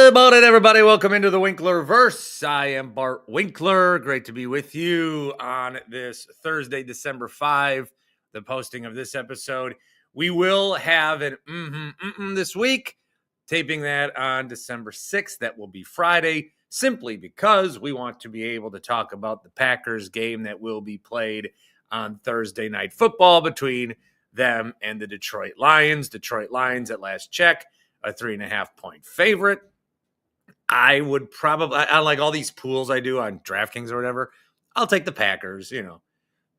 about it, everybody? Welcome into the Winklerverse. I am Bart Winkler. Great to be with you on this Thursday, December 5, the posting of this episode. We will have an this week, taping that on December 6th. That will be Friday, simply because we want to be able to talk about the Packers game that will be played on Thursday Night Football between them and the Detroit Lions. Detroit Lions, at last check, a 3.5-point favorite. I would probably, I like all these pools I do on DraftKings or whatever, I'll take the Packers,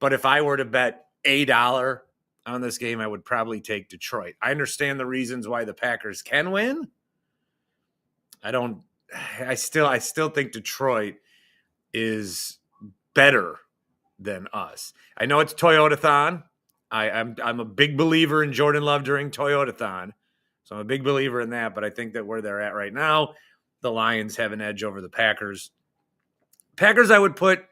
But if I were to bet $1 on this game, I would probably take Detroit. I understand the reasons why the Packers can win. I still think Detroit is better than us. I know it's Toyota-thon. I'm a big believer in Jordan Love during Toyota-thon. So I'm a big believer in that, but I think that where they're at right now, the Lions have an edge over the Packers. Packers, I would put,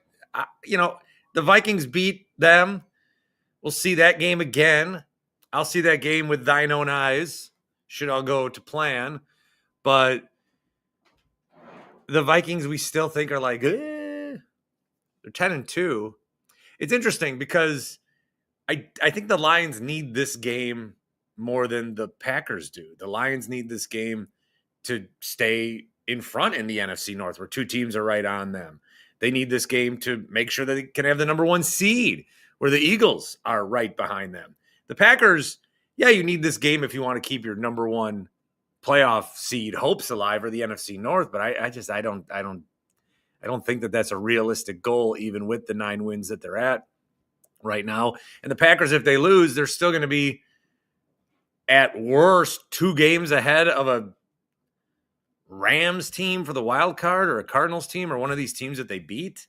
the Vikings beat them. We'll see that game again. I'll see that game with thine own eyes, should all go to plan. But the Vikings, we still think are like, they're 10-2. It's interesting because I think the Lions need this game more than the Packers do. The Lions need this game to stay in front in the NFC North, where two teams are right on them. They need this game to make sure that they can have the number one seed, where the Eagles are right behind them. The Packers, you need this game if you want to keep your number one playoff seed hopes alive, or the NFC North. But I don't think that that's a realistic goal, even with the 9 wins that they're at right now. And the Packers, if they lose, they're still going to be at worst 2 games ahead of a Rams team for the wild card, or a Cardinals team, or one of these teams that they beat.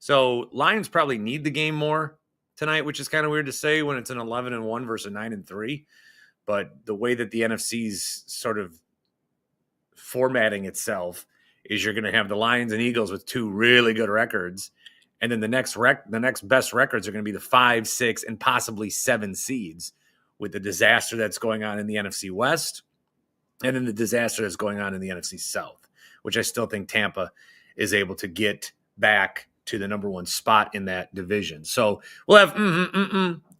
So Lions probably need the game more tonight, which is kind of weird to say when it's an 11-1 versus a 9-3. But the way that the NFC's sort of formatting itself is you're going to have the Lions and Eagles with 2 really good records. And then the next best records are going to be the 5, 6, and possibly 7 seeds, with the disaster that's going on in the NFC West, and then the disaster that's going on in the NFC South, which I still think Tampa is able to get back to the number one spot in that division. So we'll have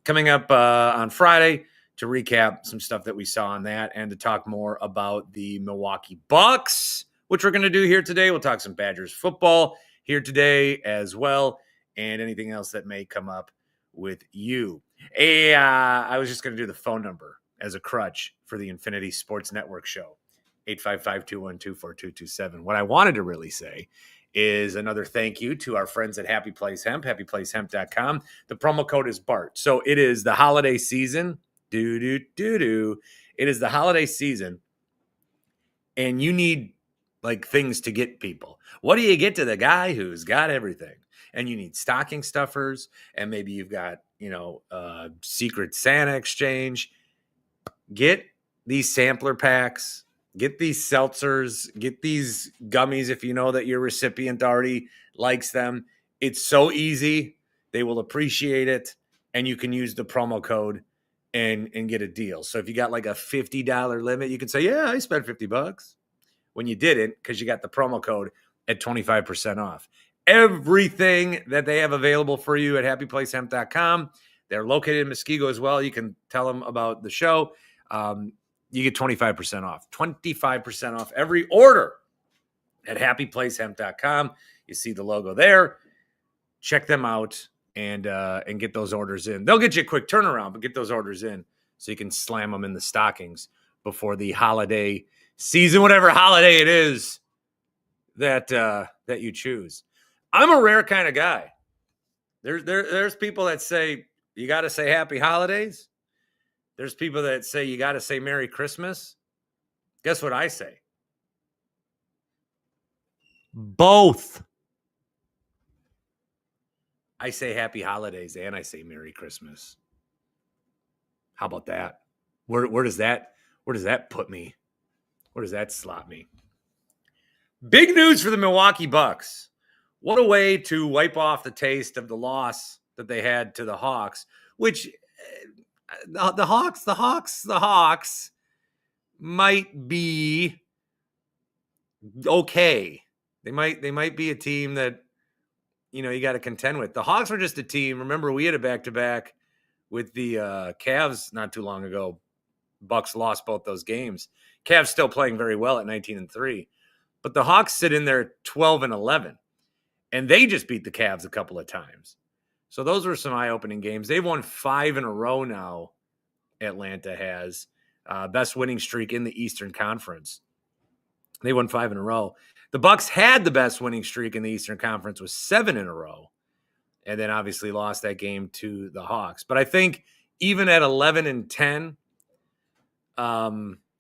coming up on Friday to recap some stuff that we saw on that, and to talk more about the Milwaukee Bucks, which we're going to do here today. We'll talk some Badgers football here today as well, and anything else that may come up with you. I was just going to do the phone number as a crutch for the Infinity Sports Network show, 855-212-4227. What I wanted to really say is another thank you to our friends at Happy Place Hemp, happyplacehemp.com. The promo code is BART. So it is the holiday season. It is the holiday season, and you need things to get people. What do you get to the guy who's got everything? And you need stocking stuffers, and maybe you've got, Secret Santa exchange. Get these sampler packs, get these seltzers, get these gummies if you know that your recipient already likes them. It's so easy. They will appreciate it, and you can use the promo code and get a deal. So if you got like a $50 limit, you can say, yeah, I spent $50 when you didn't, because you got the promo code at 25% off. Everything that they have available for you at happyplacehemp.com. They're located in Muskego as well. You can tell them about the show. You get 25% off. 25% off every order at happyplacehemp.com. You see the logo there. Check them out and get those orders in. They'll get you a quick turnaround, but get those orders in so you can slam them in the stockings before the holiday season, whatever holiday it is that you choose. I'm a rare kind of guy. There's people that say you got to say happy holidays. There's people that say you got to say Merry Christmas. Guess what I say? Both. I say happy holidays and I say Merry Christmas. How about that? Where does that put me? Where does that slot me? Big news for the Milwaukee Bucks. What a way to wipe off the taste of the loss that they had to the Hawks, which the Hawks might be okay. They might be a team that, you got to contend with. The Hawks were just a team. Remember, we had a back-to-back with the Cavs not too long ago. Bucks lost both those games. Cavs still playing very well at 19-3. But the Hawks sit in there 12-11. And they just beat the Cavs a couple of times. So those were some eye-opening games. They've won 5 in a row now, Atlanta has. Best winning streak in the Eastern Conference. They won 5 in a row. The Bucks had the best winning streak in the Eastern Conference with 7 in a row. And then obviously lost that game to the Hawks. But I think even at 11-10,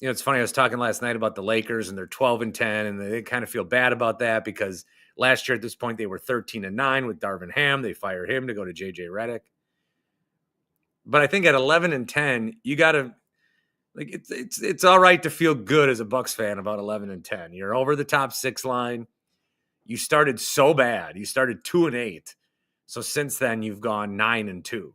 it's funny. I was talking last night about the Lakers and they're 12-10, and they kind of feel bad about that because last year at this point they were 13-9 with Darvin Ham. They fired him to go to JJ Redick. But I think at 11-10, you got to it's all right to feel good as a Bucks fan about 11-10. You're over the top 6 line. You started so bad. You started 2-8. So since then you've gone 9-2.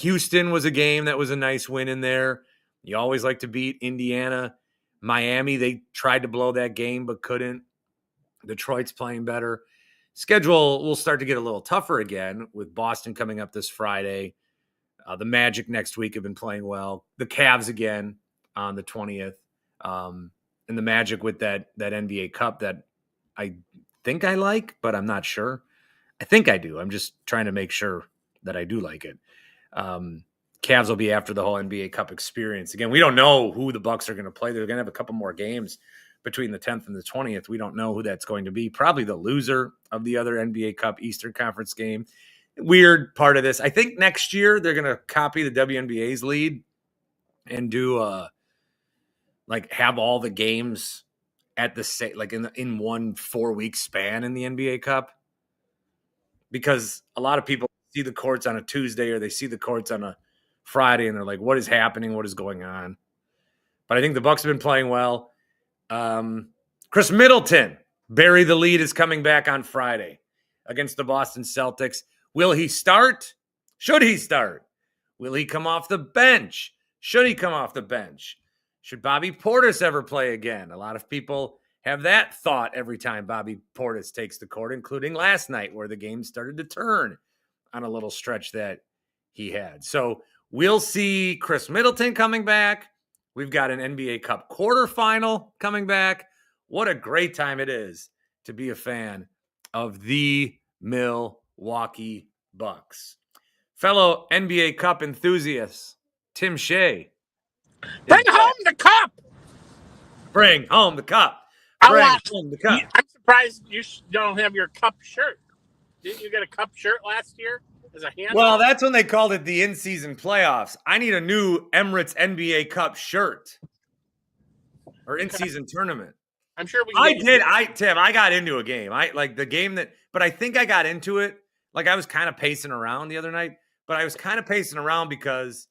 Houston was a game that was a nice win in there. You always like to beat Indiana. Miami, they tried to blow that game but couldn't. Detroit's playing better. Schedule will start to get a little tougher again with Boston coming up this Friday. The Magic next week have been playing well. The Cavs again on the 20th. And the Magic with that NBA Cup that I think I like, but I'm not sure. I think I do. I'm just trying to make sure that I do like it. Cavs will be after the whole NBA Cup experience. Again, we don't know who the Bucks are going to play. They're going to have a couple more games between the 10th and the 20th. We don't know who that's going to be. Probably the loser of the other NBA Cup Eastern Conference game. Weird part of this. I think next year they're going to copy the WNBA's lead and do have all the games at the same, in one 4-week span in the NBA Cup. Because a lot of people see the courts on a Tuesday or they see the courts on a Friday and they're like, what is happening? What is going on? But I think the Bucks have been playing well. Khris Middleton, bury the lead, is coming back on Friday against the Boston Celtics. Will he start? Should he start? Will he come off the bench? Should he come off the bench? Should Bobby Portis ever play again? A lot of people have that thought every time Bobby Portis takes the court, including last night where the game started to turn on a little stretch that he had. So we'll see Khris Middleton coming back. We've got an NBA Cup quarterfinal coming back. What a great time it is to be a fan of the Milwaukee Bucks. Fellow NBA Cup enthusiasts, Tim Shea. Bring home the cup! Bring home the cup. I'm surprised you don't have your cup shirt. Didn't you get a cup shirt last year as a handout? Well, that's when they called it the in-season playoffs. I need a new Emirates NBA Cup shirt or in-season tournament. I'm sure Tim, I got into a game. But I think I got into it. I was kind of pacing around the other night, but I was kind of pacing around because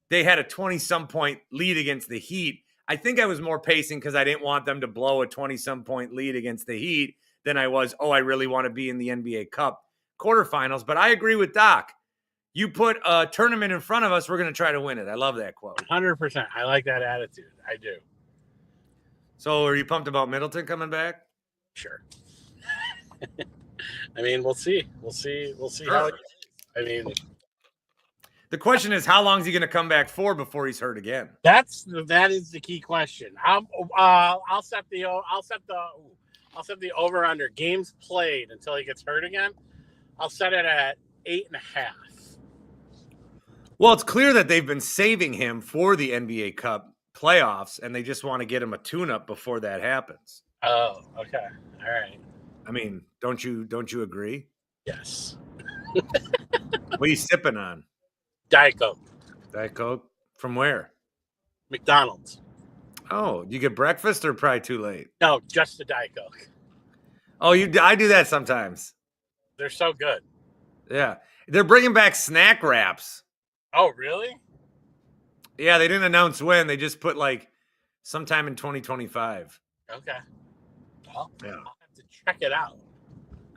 they had a 20-some point lead against the Heat. I think I was more pacing because I didn't want them to blow a 20-some point lead against the Heat than I was, I really want to be in the NBA Cup quarterfinals. But I agree with Doc. You put a tournament in front of us, we're going to try to win it. I love that quote. 100%. I like that attitude. I do. So are you pumped about Middleton coming back? Sure. I mean, we'll see. We'll see how it goes. I mean, the question is, how long is he going to come back for before he's hurt again? That is the key question. I'll set the over under games played until he gets hurt again. I'll set it at 8.5. Well, it's clear that they've been saving him for the NBA Cup playoffs, and they just want to get him a tune-up before that happens. Oh, okay, all right. I mean, don't you agree? Yes. What are you sipping on? Diet Coke. Diet Coke? From where? McDonald's. Oh, you get breakfast or probably too late? No, just the Diet Coke. Oh, I do that sometimes. They're so good. Yeah. They're bringing back snack wraps. Oh, really? Yeah, they didn't announce when. They just put sometime in 2025. Okay. Well, yeah. I'll have to check it out.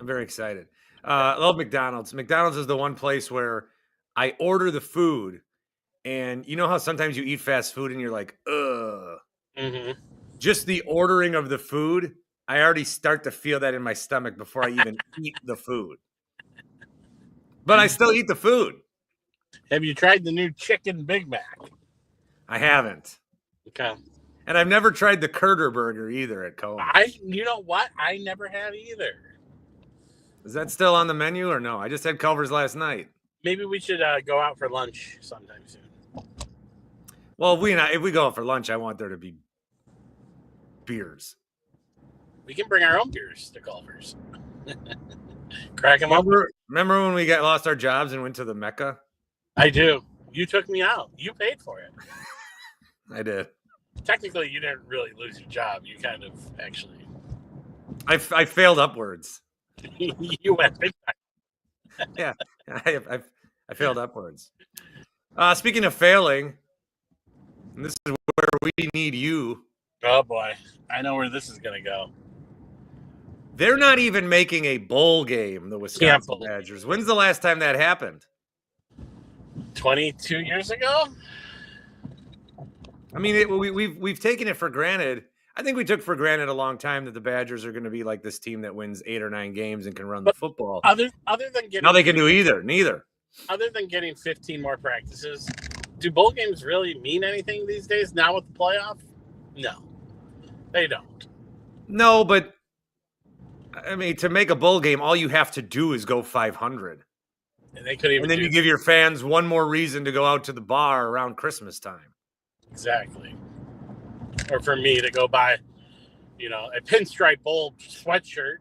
I'm very excited. I love McDonald's. McDonald's is the one place where I order the food, and you know how sometimes you eat fast food and you're like, ugh. Mm-hmm. just the ordering of the food, I already start to feel that in my stomach before I even eat the food. But I still eat the food. Have you tried the new chicken Big Mac? I haven't. Okay. And I've never tried the Curder Burger either at Culver's. You know what? I never have either. Is that still on the menu or no? I just had Culver's last night. Maybe we should go out for lunch sometime soon. Well, if we go out for lunch, I want there to be beers. We can bring our own beers to Culver's. Crack them up. Remember when we lost our jobs and went to the Mecca? I do. You took me out. You paid for it. I did. Technically, you didn't really lose your job. You kind of actually. I failed upwards. You went big time. Yeah, I failed upwards. Speaking of failing, and this is where we need you. Oh boy, I know where this is going to go. They're not even making a bowl game, the Wisconsin Badgers. When's the last time that happened? 22 years ago? I mean, we've taken it for granted. I think we took for granted a long time that the Badgers are going to be like this team that wins 8 or 9 games and can run the football. Other than getting now they can do neither. Other than getting 15 more practices, do bowl games really mean anything these days now with the playoff? No, they don't. No, but I mean, to make a bowl game, all you have to do is go 500. And they could even. And then you give your fans one more reason to go out to the bar around Christmas time. Exactly. Or for me to go buy, a pinstripe bowl sweatshirt.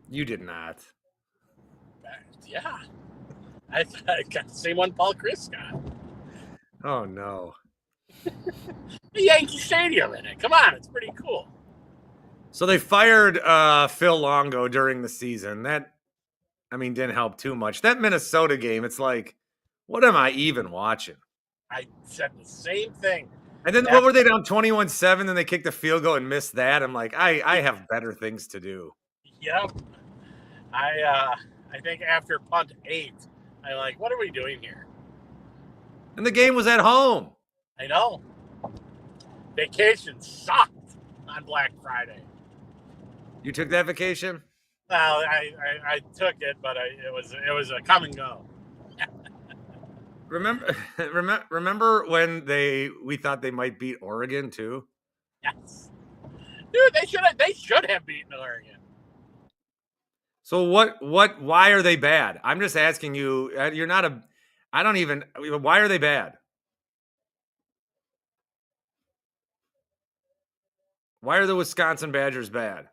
You did not. Yeah. I got the same one Paul Chris got. Oh, no. The Yankee Stadium in it. Come on, it's pretty cool. So they fired Phil Longo during the season. That, didn't help too much. That Minnesota game, it's like, what am I even watching? I said the same thing. And then what were they down 21-7? Then they kicked the field goal and missed that. I'm like, I have better things to do. Yep. I think after punt 8, I'm like, what are we doing here? And the game was at home. I know. Vacation sucked on Black Friday. You took that vacation? Well, I took it, but it was a come and go. Remember when we thought they might beat Oregon too? Yes, dude, they should have beaten Oregon. So why are they bad? I'm just asking you. You're not a. I don't even. Why are they bad? Why are the Wisconsin Badgers bad?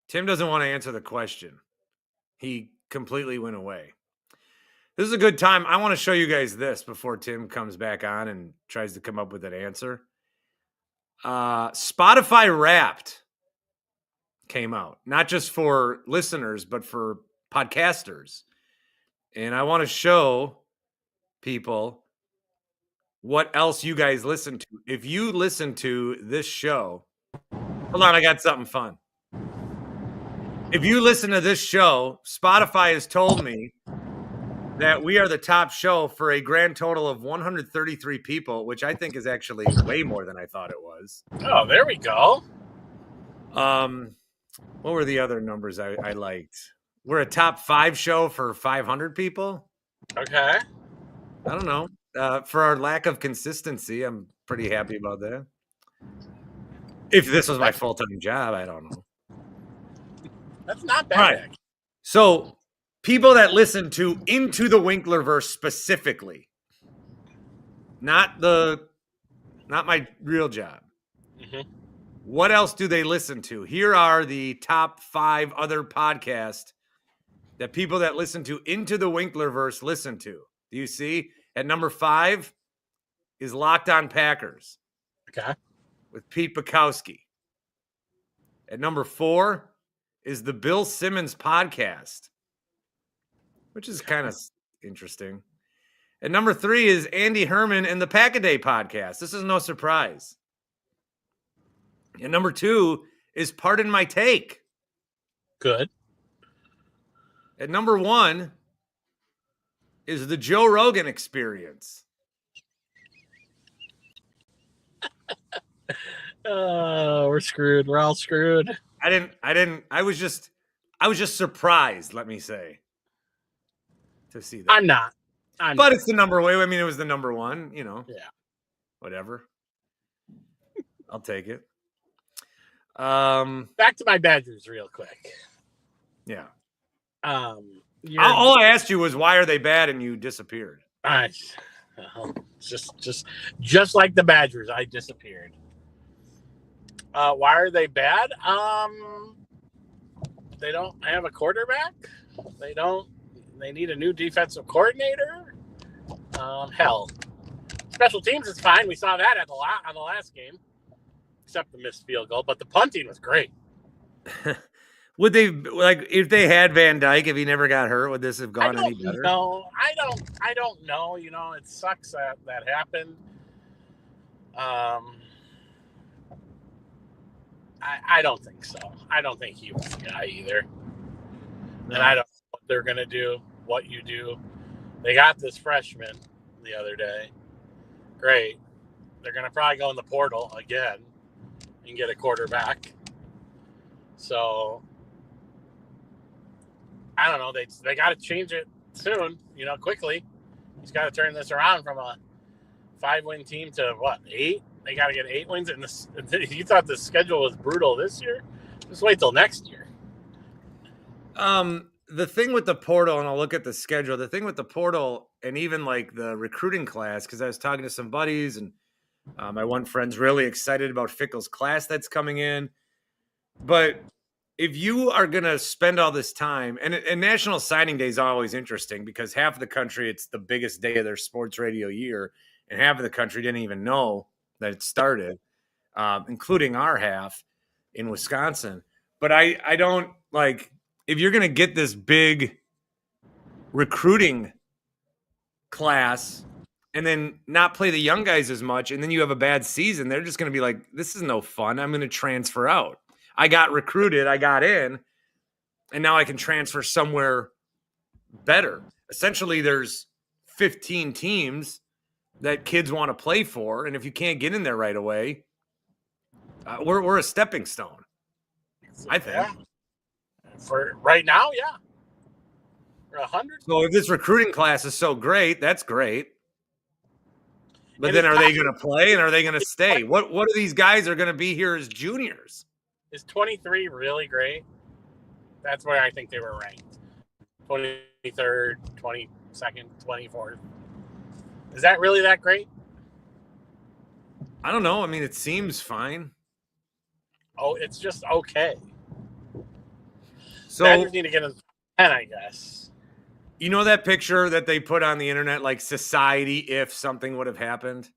Tim doesn't want to answer the question. He completely went away. This is a good time. I want to show you guys this before Tim comes back on and tries to come up with an answer. Spotify Wrapped came out, not just for listeners, but for podcasters. And I want to show people what else you guys listen to. If you listen to this show, hold on, I got something fun. If you listen to this show, Spotify has told me that we are the top show for a grand total of 133 people, which I think is actually way more than I thought it was. Oh, there we go. What were the other numbers I liked? We're a top 5 show for 500 people. Okay. I don't know. For our lack of consistency, I'm pretty happy about that. If this was my full-time job, I don't know. That's not bad. Right. So people that listen to Into the Winklerverse specifically, not my real job. Mm-hmm. What else do they listen to? Here are the top 5 other podcasts that people that listen to Into the Winklerverse listen to. Do you see? At number 5 is Locked On Packers. Okay. With Pete Bukowski. At number 4 is the Bill Simmons Podcast, which is kind of interesting. And number 3 is Andy Herman and the Pack-A-Day Podcast. This is no surprise. And number 2 is Pardon My Take. Good. At number 1 is the Joe Rogan Experience. We're screwed. We're all screwed. I was just surprised, let me say, to see that. I'm not. But it's the number one. I mean, it was the number one, Yeah. Whatever. I'll take it. Back to my Badgers real quick. Yeah. All I asked you was why are they bad, and you disappeared. Just like the Badgers, I disappeared. Why are they bad? They don't have a quarterback. They need a new defensive coordinator. Hell, special teams is fine. We saw that on the last game, except the missed field goal. But the punting was great. Would they, like, if they had Van Dyke, if he never got hurt, would this have gone any better? No, I don't know. It sucks that happened. I don't think so. I don't think he was the guy either. No. And I don't know what they're gonna do. What you do? They got this freshman the other day. Great. They're gonna probably go in the portal again and get a quarterback. So I don't know. They got to change it soon. Quickly. He's got to turn this around from a 5-win team to 8? They got to get 8 wins. And you thought the schedule was brutal this year? Just wait till next year. The thing with the portal, and I'll look at the schedule. The thing with the portal, and even like the recruiting class, because I was talking to some buddies, and my one friend's really excited about Fickle's class that's coming in. But if you are going to spend all this time, and National Signing Day is always interesting because half of the country, it's the biggest day of their sports radio year, and half of the country didn't even know that it started, including our half in Wisconsin. But I don't, like, if you're going to get this big recruiting class and then not play the young guys as much, and then you have a bad season, they're just going to be like, this is no fun. I'm going to transfer out. I got recruited, I got in, and now I can transfer somewhere better. Essentially, there's 15 teams that kids want to play for, and if you can't get in there right away, we're a stepping stone, I think. Yeah. For right now, yeah. For 100. So if this recruiting class is so great, that's great. But then are they going to play, and are they going to stay? What are these guys are going to be here as juniors? Is 23 really great? That's where I think they were ranked. 23rd, 22nd, 24th. Is that really that great? I don't know. I mean, it seems fine. Oh, it's just okay. So Badgers need to get a 10, I guess. You know that picture that they put on the internet, like society if something would have happened?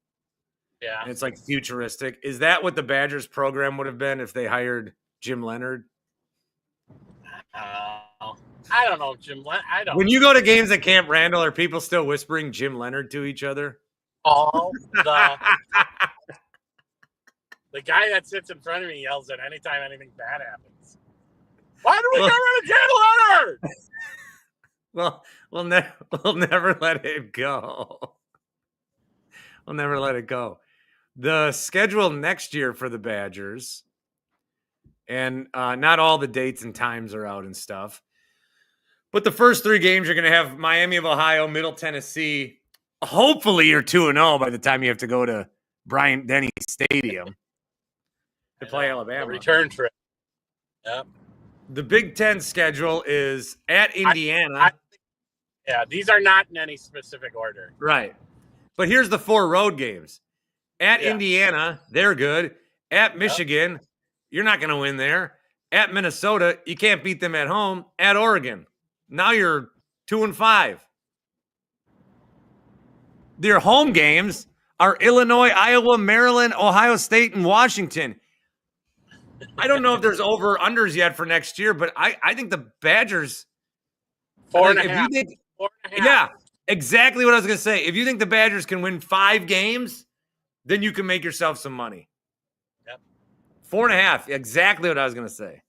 Yeah. And it's like futuristic. Is that what the Badgers program would have been if they hired Jim Leonard? I don't know, Jim Leonard. I don't. When you go to games at Camp Randall, are people still whispering Jim Leonard to each other? All the guy that sits in front of me yells at anytime anything bad happens. Why do we get rid of Jim Leonard? Well, we'll never let it go. We'll never let it go. The schedule next year for the Badgers, and not all the dates and times are out and stuff, but the first 3 games you're going to have Miami of Ohio, Middle Tennessee. Hopefully you're 2-0 by the time you have to go to Bryant-Denny Stadium to play Alabama. Return trip. Yep. The Big Ten schedule is at Indiana. These are not in any specific order. Right. But here's the 4 road games. At Indiana, they're good. At Michigan, you're not going to win there. At Minnesota, you can't beat them at home. At Oregon, now you're 2-5. Their home games are Illinois, Iowa, Maryland, Ohio State, and Washington. I don't know if there's over-unders yet for next year, but I think the Badgers – 4.5. 4.5. Yeah, exactly what I was going to say. If you think the Badgers can win 5 games, then you can make yourself some money. Yep. 4.5, exactly what I was going to say.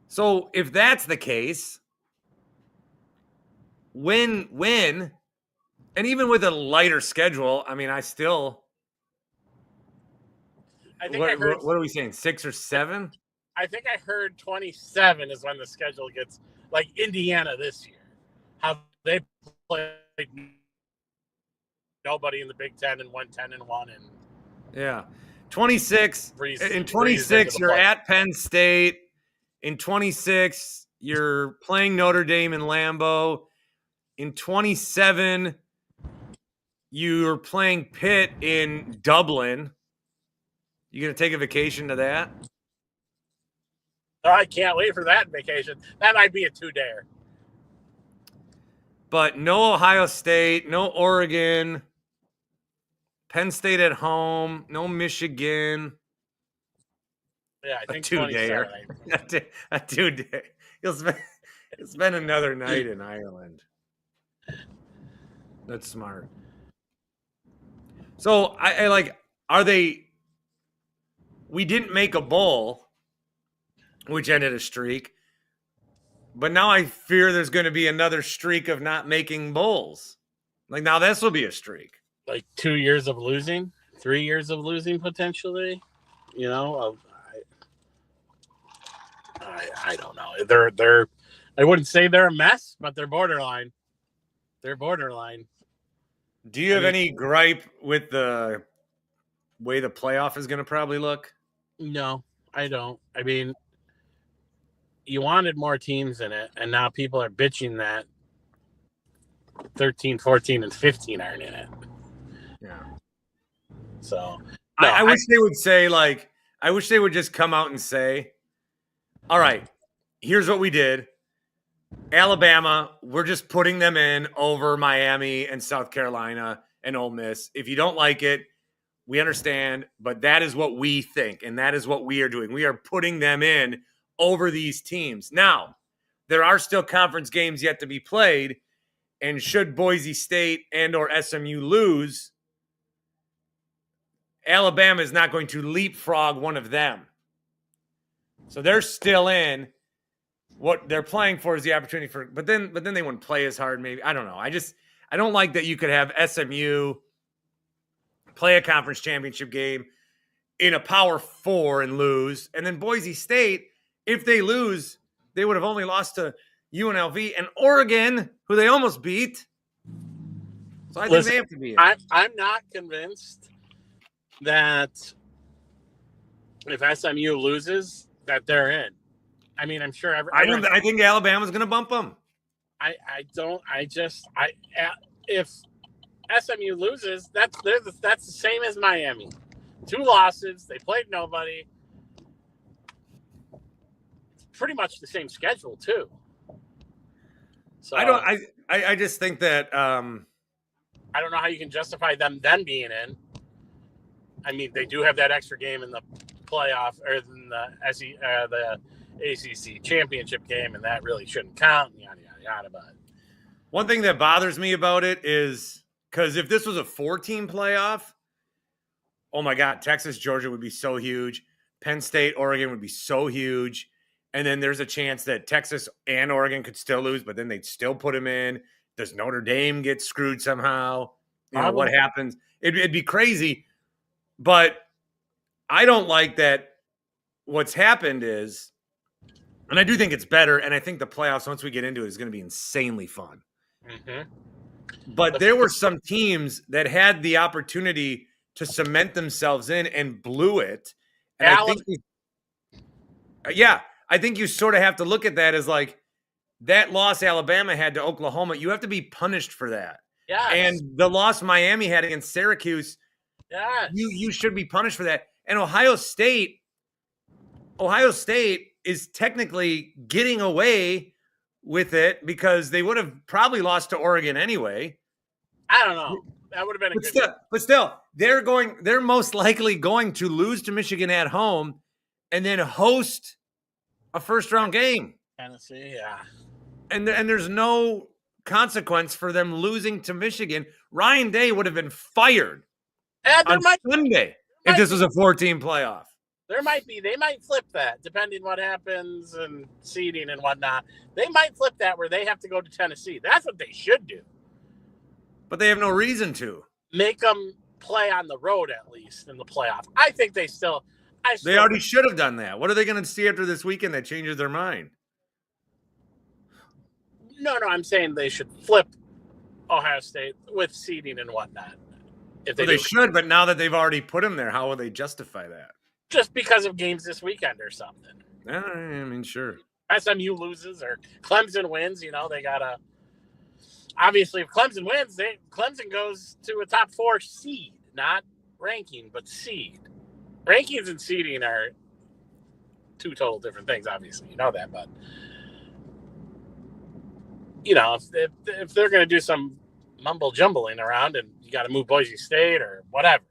So if that's the case, win, and even with a lighter schedule, I mean, I still What are we saying? 6 or 7? I think I heard 27 is when the schedule gets like Indiana this year. How they played nobody in the Big Ten and won 10-1 and yeah. 26 in 26 you're at Penn State. In 26 you're playing Notre Dame in Lambeau. In 27 you're playing Pitt in Dublin. You gonna take a vacation to that? Oh, I can't wait for that vacation. That might be a 2-dayer. But no Ohio State, no Oregon, Penn State at home, no Michigan. Yeah, I think a 2-dayer. A 2-day. You'll spend another night in Ireland. That's smart. So I like, are they? We didn't make a bowl, which ended a streak. But now I fear there's going to be another streak of not making bowls. Like now this will be a streak. Like 2 years of losing, 3 years of losing potentially. You know, I don't know. They're I wouldn't say they're a mess, but they're borderline. They're borderline. Do you have any gripe with the way the playoff is going to probably look? No, I don't. I mean, you wanted more teams in it, and now people are bitching that 13, 14, and 15 aren't in it. Yeah. So no, I wish they would say, like, I wish they would just come out and say, all right, here's what we did. Alabama, we're just putting them in over Miami and South Carolina and Ole Miss. If you don't like it, we understand, but that is what we think, and that is what we are doing. We are putting them in over these teams. Now, there are still conference games yet to be played, and should Boise State and or SMU lose, Alabama is not going to leapfrog one of them. So they're still in. What they're playing for is the opportunity for, but then they wouldn't play as hard. Maybe I don't know. I don't like that you could have SMU play a conference championship game in a Power 4 and lose, and then Boise State, if they lose, they would have only lost to UNLV and Oregon, who they almost beat. So I think they have to be in. I'm not convinced that if SMU loses, that they're in. I mean, I'm sure. I think Alabama's going to bump them. If SMU loses, that's the same as Miami. 2 losses. They played nobody. Pretty much the same schedule too. So I just think that I don't know how you can justify them then being in. I mean, they do have that extra game in the playoff or in the ACC championship game, and that really shouldn't count. Yada yada yada. But one thing that bothers me about it is because if this was a 4-team playoff, oh my God, Texas, Georgia would be so huge. Penn State, Oregon would be so huge. And then there's a chance that Texas and Oregon could still lose, but then they'd still put them in. Does Notre Dame get screwed somehow? You know, what happens? It'd be crazy. But I don't like that what's happened is, and I do think it's better, and I think the playoffs, once we get into it, is going to be insanely fun. Mm-hmm. But there were some teams that had the opportunity to cement themselves in and blew it. And I think you sort of have to look at that as like that loss Alabama had to Oklahoma. You have to be punished for that. Yes. And the loss Miami had against Syracuse, yes. you should be punished for that. And Ohio State is technically getting away with it because they would have probably lost to Oregon anyway. I don't know. That would have been But still, they're most likely going to lose to Michigan at home and then host a first-round game. Tennessee, yeah. And there's no consequence for them losing to Michigan. Ryan Day would have been fired on Sunday if this was a 4-team playoff. They might flip that, depending what happens and seeding and whatnot. They might flip that where they have to go to Tennessee. That's what they should do. But they have no reason to. Make them play on the road at least in the playoff. I think they still. They already should have done that. What are they going to see after this weekend that changes their mind? No, I'm saying they should flip Ohio State with seeding and whatnot. If they should, but now that they've already put them there, how will they justify that? Just because of games this weekend or something. I mean, sure. SMU loses or Clemson wins, they gotta. Obviously, if Clemson wins, Clemson goes to a top 4 seed, not ranking, but seed. Rankings and seeding are 2 total different things. Obviously, you know that, but if they're going to do some mumble jumbling around and you got to move Boise State or whatever,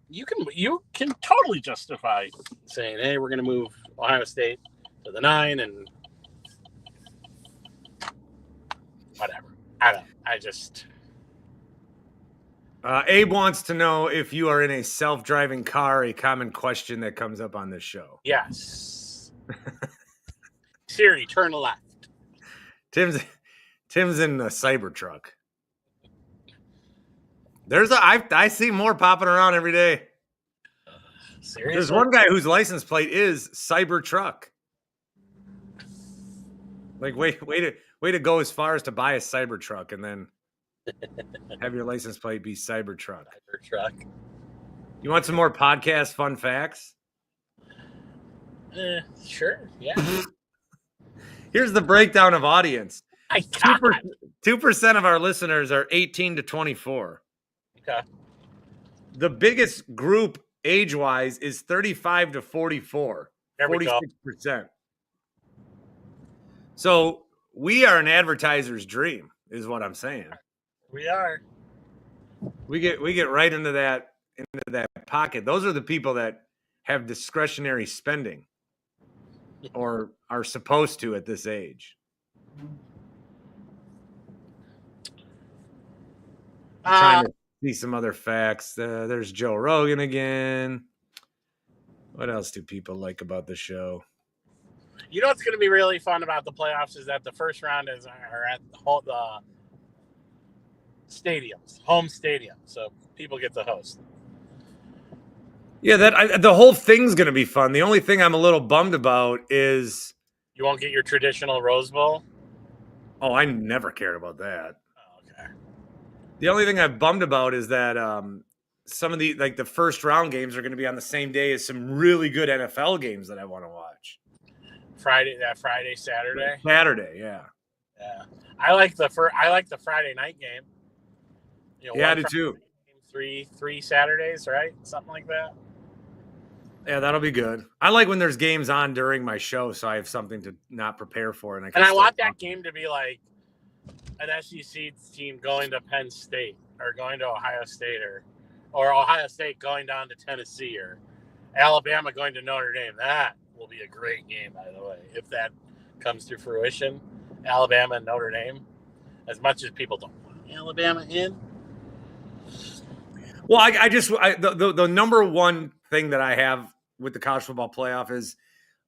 you can totally justify saying, "Hey, we're going to move Ohio State to the 9 and whatever." I don't. I just. Abe wants to know if you are in a self-driving car. A common question that comes up on this show. Yes. Siri, turn left. Tim's in the Cybertruck. I see more popping around every day. Seriously? There's one guy whose license plate is Cybertruck. Like, way to go as far as to buy a Cybertruck and then have your license plate be Cybertruck. You want some more podcast fun facts? Sure, yeah. Here's the breakdown of audience. 2% of our listeners are 18 to 24. Okay. The biggest group age-wise is 35 to 44. 46%. So we are an advertiser's dream, is what I'm saying. We are. We get right into that pocket. Those are the people that have discretionary spending or are supposed to at this age. Trying to see some other facts. There's Joe Rogan again. What else do people like about the show? You know what's going to be really fun about the playoffs is that the first round are at the stadiums, home stadium, so people get to host. Yeah, the whole thing's going to be fun. The only thing I'm a little bummed about is you won't get your traditional Rose Bowl. Oh, I never cared about that. Oh, okay. The only thing I'm bummed about is that some of the first round games are going to be on the same day as some really good NFL games that I want to watch. Saturday. Saturday, yeah. Yeah, I like the Friday night game. I do too. Three Saturdays, right? Something like that. Yeah, that'll be good. I like when there's games on during my show, so I have something to not prepare for. And I want that game to be like an SEC team going to Penn State or going to Ohio State or Ohio State going down to Tennessee or Alabama going to Notre Dame. That will be a great game, by the way, if that comes to fruition. Alabama and Notre Dame, as much as people don't want Alabama in. Well, the number one thing that I have with the college football playoff is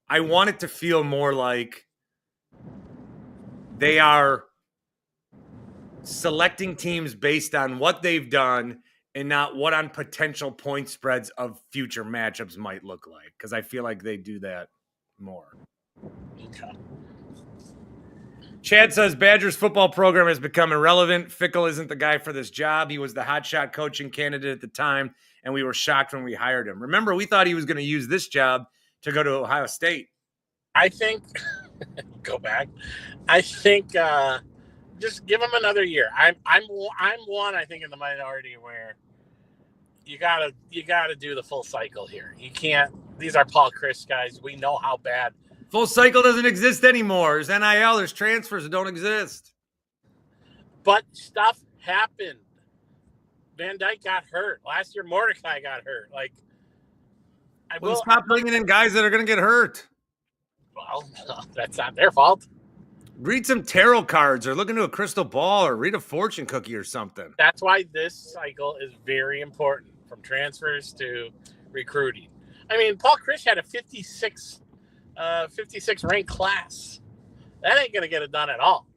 I want it to feel more like they are selecting teams based on what they've done and not what on potential point spreads of future matchups might look like, because I feel like they do that more. Okay. Chad says Badgers football program has become irrelevant. Fickle isn't the guy for this job. He was the hotshot coaching candidate at the time, and we were shocked when we hired him. Remember, we thought he was going to use this job to go to Ohio State. I think go back. I think just give him another year. I'm one, I think, in the minority where you gotta do the full cycle here. You can't. These are Paul Chris guys. We know how bad. Full cycle doesn't exist anymore. There's NIL. There's transfers that don't exist. But stuff happened. Van Dyke got hurt. Last year, Mordecai got hurt. Stop bringing in guys that are going to get hurt. Well, that's not their fault. Read some tarot cards or look into a crystal ball or read a fortune cookie or something. That's why this cycle is very important, from transfers to recruiting. I mean, Paul Chris had a 56 ranked class. That ain't going to get it done at all.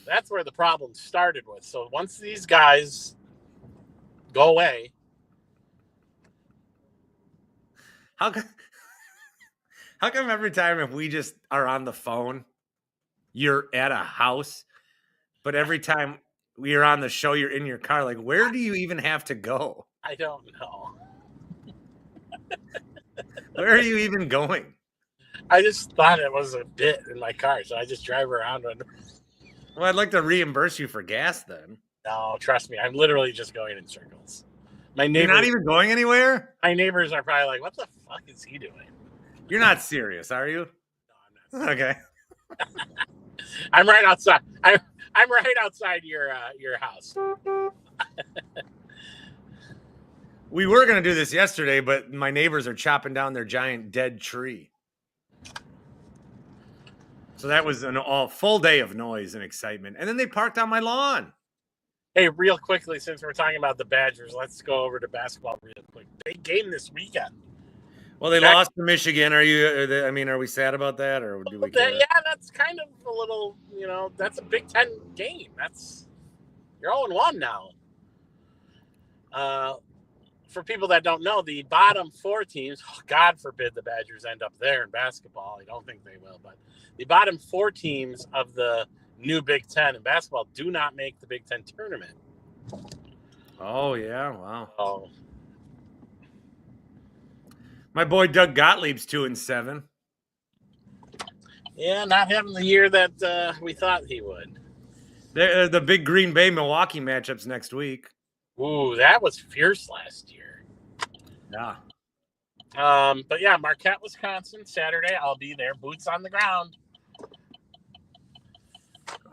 That's where the problem started with. So once these guys go away, How come every time if we just are on the phone, you're at a house, but every time we're on the show, you're in your car? Like, where do you even have to go? I don't know. Where are you even going? I just thought it was a bit in my car, so I just drive around. Well, I'd like to reimburse you for gas then. No, trust me, I'm literally just going in circles. You're not even going anywhere? My neighbors are probably like, what the fuck is he doing? You're not serious, are you? No, I'm not. Okay. I'm right outside. I'm right outside your house. We were going to do this yesterday, but my neighbors are chopping down their giant dead tree. So that was an all full day of noise and excitement. And then they parked on my lawn. Hey, real quickly, since we're talking about the Badgers, let's go over to basketball real quick. Big game this weekend. Well, they lost to Michigan. Are we sad about that, or do we care? Yeah, that's kind of a little, that's a Big Ten game. You're 0-1 now. For people that don't know, the bottom 4 teams, God forbid the Badgers end up there in basketball. I don't think they will, but the bottom 4 teams of the new Big Ten in basketball do not make the Big Ten tournament. Oh, yeah. Wow. Oh. My boy Doug Gottlieb's 2-7. Yeah, not having the year that we thought he would. The big Green Bay Milwaukee matchups next week. Ooh, that was fierce last year. Yeah. But yeah, Marquette, Wisconsin, Saturday. I'll be there, boots on the ground.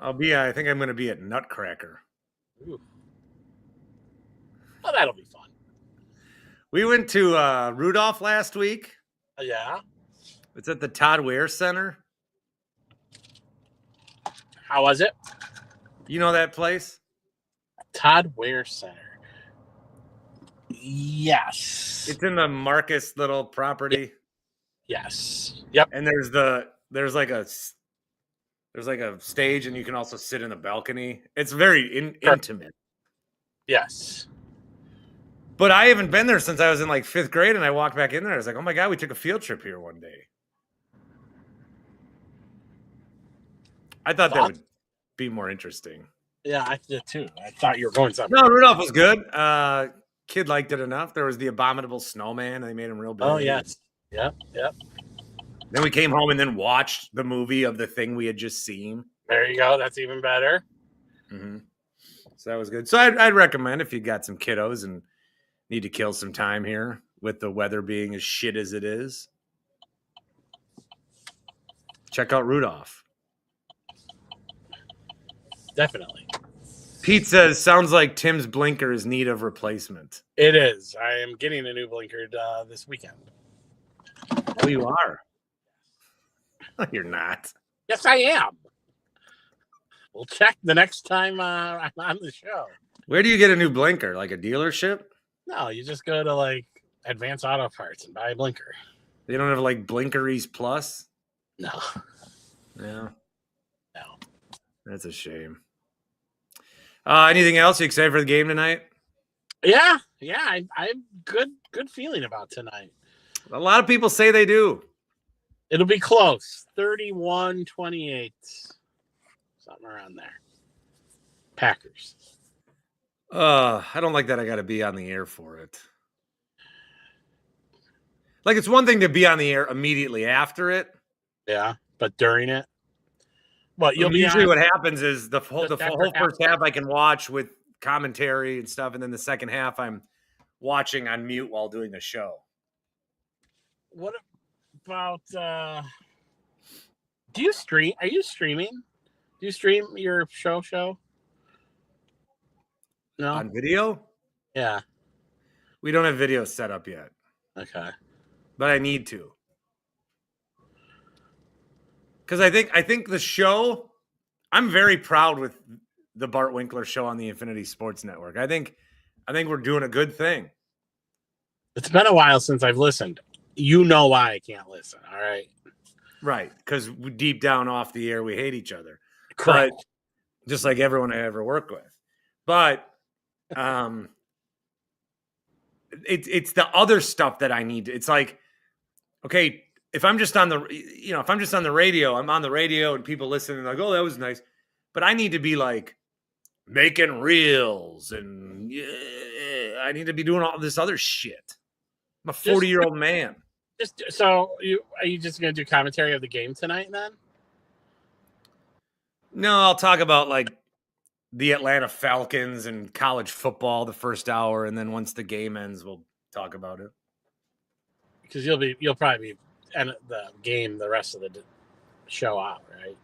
I think I'm going to be at Nutcracker. Ooh. Well, that'll be fun. We went to Rudolph last week. Yeah. It's at the Todd Ware Center. How was it? You know that place? Todd Ware Center. Yes. It's in the Marcus little property. Yes. Yep. And there's like a stage, and you can also sit in the balcony. It's very intimate. Yes. But I haven't been there since I was in like 5th grade, and I walked back in there. I was like, oh my God, we took a field trip here one day. I thought that would be more interesting. Yeah, I did too. I thought you were going somewhere. No, Rudolph was good. Kid liked it enough. There was the abominable snowman, and they made him real big. Oh, yes. Yep. Then we came home and then watched the movie of the thing we had just seen. There you go. That's even better. Mm-hmm. So that was good. So I'd recommend, if you got some kiddos and need to kill some time here with the weather being as shit as it is, check out Rudolph. Definitely. Pete says, sounds like Tim's blinker is in need of replacement. It is. I am getting a new blinker this weekend. Oh, you are? You're not. Yes, I am. We'll check the next time I'm on the show. Where do you get a new blinker? Like a dealership? No, you just go to like Advance Auto Parts and buy a blinker. They don't have like Blinkeries Plus? No. Yeah. No. That's a shame. Anything else? You excited for the game tonight? Yeah. I have good feeling about tonight. A lot of people say they do. It'll be close. 31-28. Something around there. Packers. I don't like that I got to be on the air for it. Like, it's one thing to be on the air immediately after it. Yeah, but during it? What you'll be usually on, what happens is the whole first half I can watch with commentary and stuff, and then the second half I'm watching on mute while doing the show. What about do you stream? Are you streaming? Do you stream your show? No. On video? Yeah. We don't have video set up yet. Okay. But I need to. Because I think the show, I'm very proud with the Bart Winkler show on the Infinity Sports Network. I think we're doing a good thing. It's been a while since I've listened. You know why I can't listen, all right? Right, because deep down off the air, we hate each other. Correct. just like everyone I ever worked with. But it's the other stuff that I need. It's like, okay, if I'm just on the radio, I'm on the radio and people listen and like, oh, that was nice. But I need to be like making reels and I need to be doing all this other shit. I'm a 40-year-old man. Are you just going to do commentary of the game tonight then? No, I'll talk about like the Atlanta Falcons and college football the first hour, and then once the game ends, we'll talk about it. Because you'll probably be and the game the rest of the show out, right?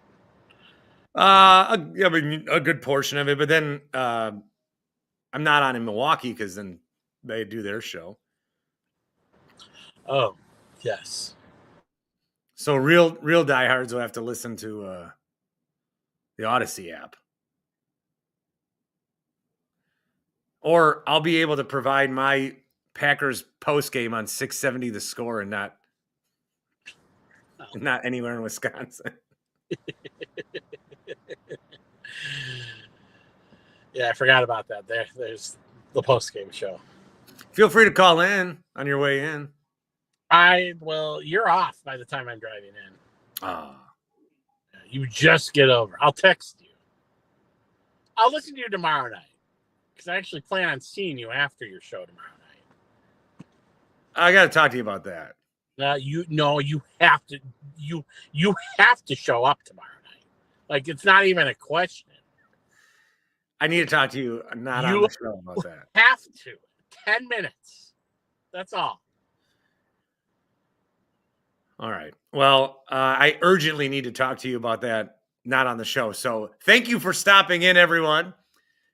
I mean, a good portion of it, but then I'm not on in Milwaukee because then they do their show. Oh, yes. So real diehards will have to listen to the Odyssey app. Or I'll be able to provide my Packers post game on 670 The Score and not anywhere in Wisconsin. Yeah, I forgot about that. There's the post game show. Feel free to call in on your way in. You're off by the time I'm driving in. Ah. You just get over. I'll text you. I'll listen to you tomorrow night. Because I actually plan on seeing you after your show tomorrow night. I got to talk to you about that. You have to. You have to show up tomorrow night. Like it's not even a question. I need to talk to you on the show about that. Have to. 10 minutes. That's all. All right. Well, I urgently need to talk to you about that. Not on the show. So thank you for stopping in, everyone.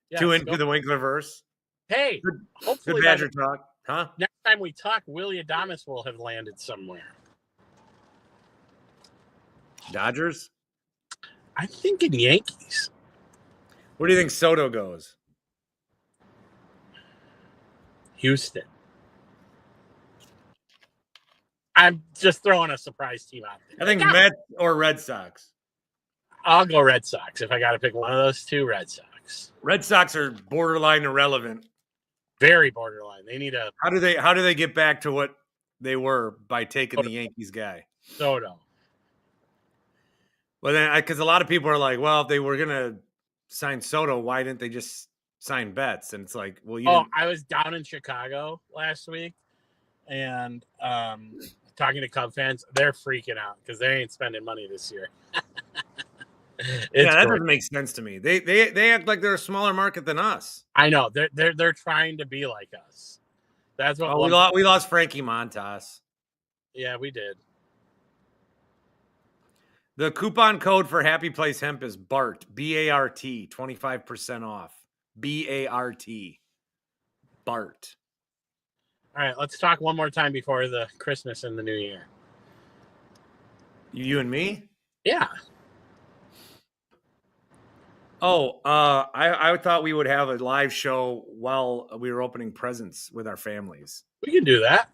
Into the Winklerverse. Hey, hopefully good Badger talk, huh? Next time we talk, Willie Adames will have landed somewhere. Dodgers? I'm thinking Yankees. Where do you think Soto goes? Houston. I'm just throwing a surprise team out there. I think Mets or Red Sox. I'll go Red Sox. If I got to pick one of those two, Red Sox. Red Sox are borderline irrelevant. Very borderline. They need a. How do they get back to what they were by taking the Yankees guy? Soto. Well, then, because a lot of people are like, well, if they were gonna sign Soto, why didn't they just sign Betts? And it's like, well, I was down in Chicago last week, and talking to Cub fans, they're freaking out because they ain't spending money this year. That doesn't make sense to me. They act like they're a smaller market than us. I know they're trying to be like us. That's what we lost Frankie Montas. Yeah, we did. The coupon code for Happy Place Hemp is BART, B-A-R-T, 25% off. B-A-R-T. BART. All right, let's talk one more time before the Christmas and the New Year. You and me? Yeah. Oh, I thought we would have a live show while we were opening presents with our families. We can do that.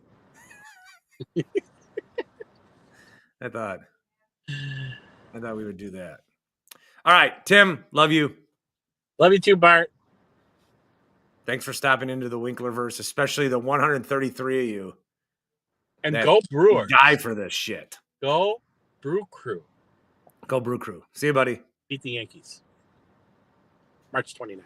I thought we would do that. All right, Tim, love you. Love you too, Bart. Thanks for stopping into the Winklerverse, especially the 133 of you. And go Brewers. Die for this shit. Go Brew Crew. Go Brew Crew. See you, buddy. Beat the Yankees. March 29th.